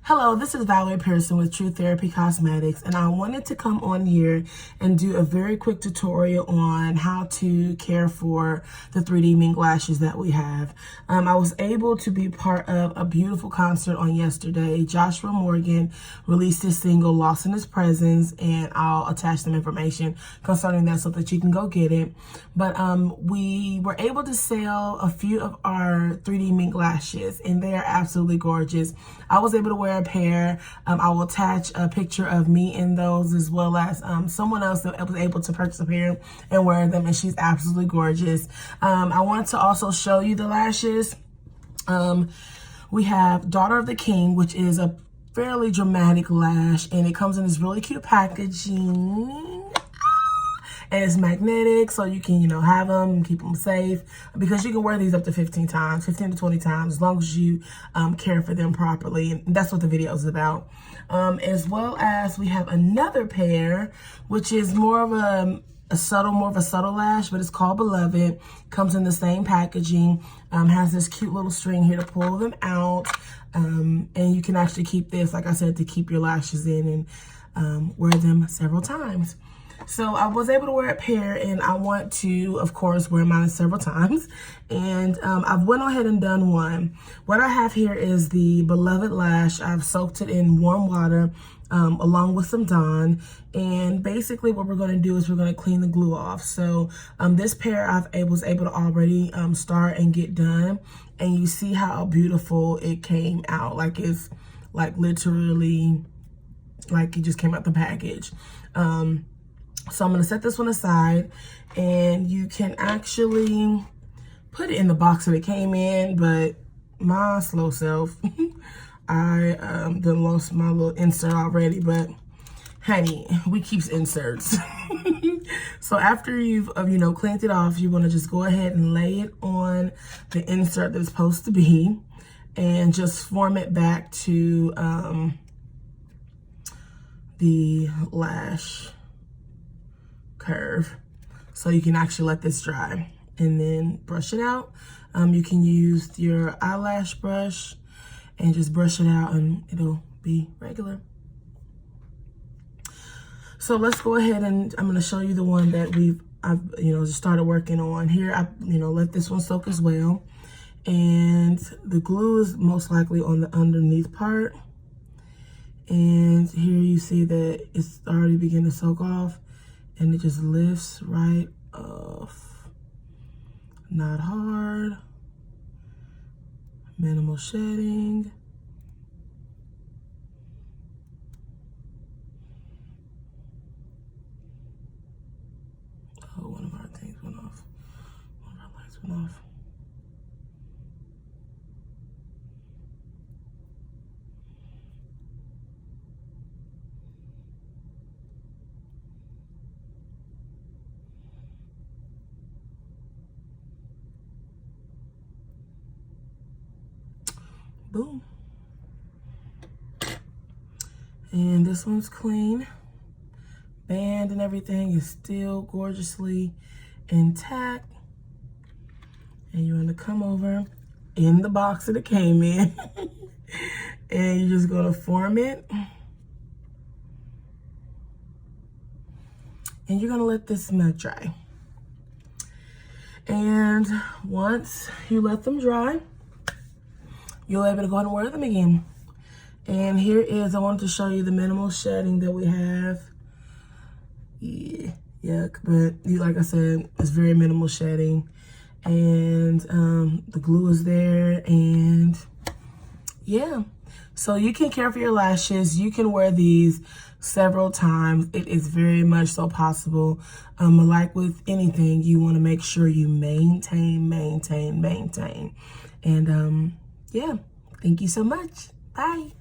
Hello, this is Valerie Pearson with True Therapy Cosmetics, and I wanted to come on here and do a very quick tutorial on how to care for the 3D mink lashes that we have. I was able to be part of a beautiful concert on yesterday. Joshua Morgan released his single, Lost in His Presence, and I'll attach some information concerning that so that you can go get it. But we were able to sell a few of our 3D mink lashes, and they are absolutely gorgeous. I was able to wear a pair. I will attach a picture of me in those, as well as someone else that was able to purchase a pair and wear them, and she's absolutely gorgeous. I wanted to also show you the lashes. We have Daughter of the King, which is a fairly dramatic lash, and it comes in this really cute packaging. And it's magnetic, so you can, have them and keep them safe, because you can wear these up to 15 to 20 times, as long as you care for them properly. And that's what the video is about. As well as we have another pair, which is more of a subtle lash, but it's called Beloved. Comes in the same packaging. Has this cute little string here to pull them out. And you can actually keep this, like I said, to keep your lashes in and wear them several times. So I was able to wear a pair, and I want to, of course, wear mine several times. And I've went ahead and done one. What I have here is the Beloved lash. I've soaked it in warm water along with some Dawn. And basically what we're going to do is we're going to clean the glue off. So this pair I was able to already start and get done. And you see how beautiful it came out. Like, it's like literally like it just came out the package. So I'm going to set this one aside, and you can actually put it in the box that it came in, but my slow self, I done lost my little insert already, but honey, we keeps inserts. So after you've, cleaned it off, you want to just go ahead and lay it on the insert that it's supposed to be, and just form it back to the lash curve, so you can actually let this dry and then brush it out. You can use your eyelash brush and just brush it out, and it'll be regular. So let's go ahead, and I'm going to show you the one that I've just started working on. Here I let this one soak as well, and the glue is most likely on the underneath part, and here you see that it's already beginning to soak off. And it just lifts right off. Not hard. Minimal shedding. Oh, one of our things went off. One of our lights went off. Boom. And this one's clean. Band and everything is still gorgeously intact. And you're going to come over in the box that it came in. And you're just going to form it. And you're going to let this melt dry. And once you let them dry, you'll be able to go ahead and wear them again. And here is, I wanted to show you the minimal shedding that we have. Yeah, but like I said, it's very minimal shedding. And the glue is there, and yeah. So you can care for your lashes. You can wear these several times. It is very much so possible. Like with anything, you want to make sure you maintain. And yeah, thank you so much. Bye.